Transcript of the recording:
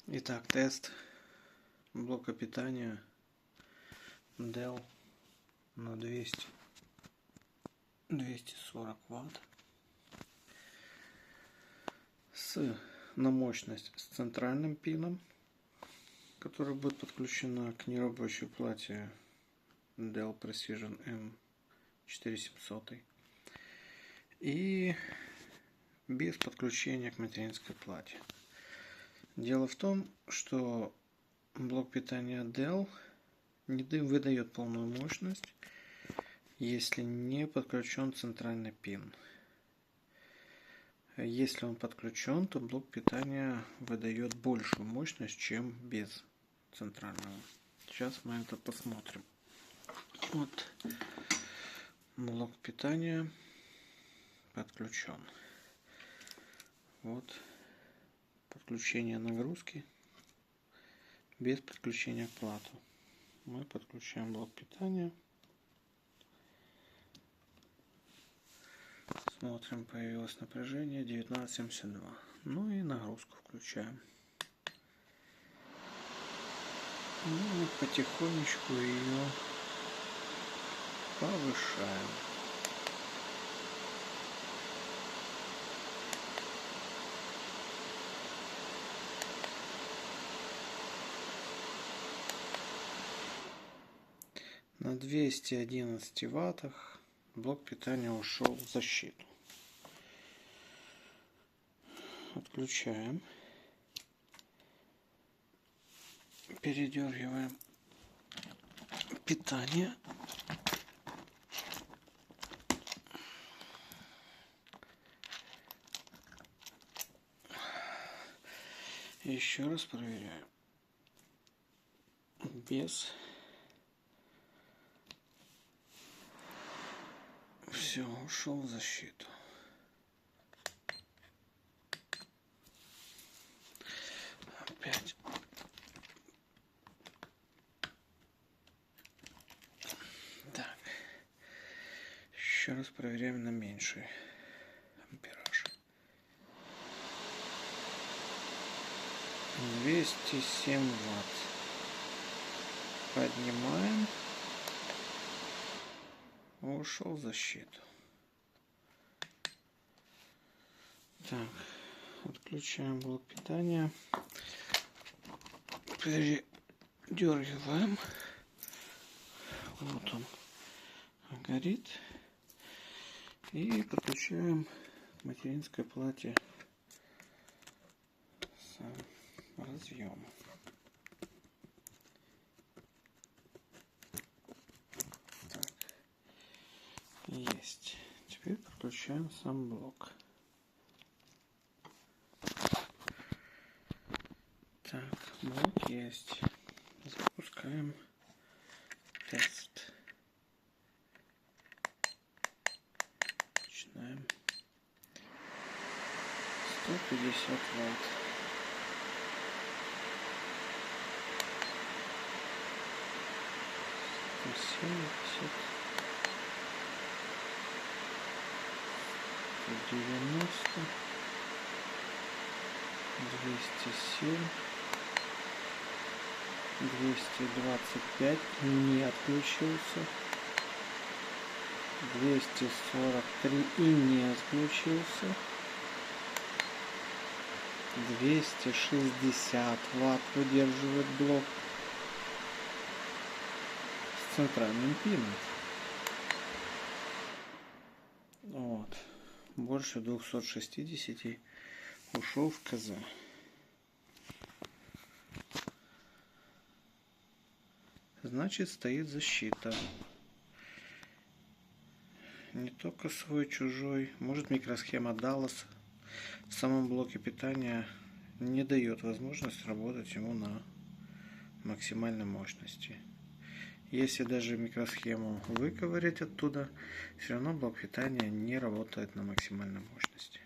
Итак, тест блока питания Dell на 240 Вт на мощность с центральным пином, которая будет подключена к нерабочей плате Dell Precision M4700 и без подключения к материнской плате. Дело в том, что блок питания Dell не выдает полную мощность, если не подключен центральный пин. Если он подключен, то блок питания выдает большую мощность, чем без центрального. Сейчас мы это посмотрим. Вот блок питания подключен. Вот подключение нагрузки без подключения к плату. Мы подключаем блок питания. Смотрим, появилось напряжение 19,72. Ну и нагрузку включаем. Ну и потихонечку ее повышаем. На 211 ваттах блок питания ушел в защиту. Отключаем. Передергиваем питание. Еще раз проверяем. Без. Все, ушел в защиту. Опять. Так. Еще раз проверяем на меньший ампераж. 207 ватт. Поднимаем. Ушел в защиту. Так, отключаем блок питания. Передергиваем. Вот он горит. И подключаем к материнской плате с разъемом. Есть. Теперь подключаем сам блок. Так, блок есть. Запускаем тест. Начинаем. 150 ватт. (170) 90, 207, 225 не отключился, 243 и не отключился, 260 ватт выдерживает блок с центральным пином. Вот. Больше 260 ушел в КЗ. Значит, стоит защита. Не только свой, чужой. Может, микросхема Dallas в самом блоке питания не дает возможность работать ему на максимальной мощности. Если даже микросхему выковырять оттуда, все равно блок питания не работает на максимальной мощности.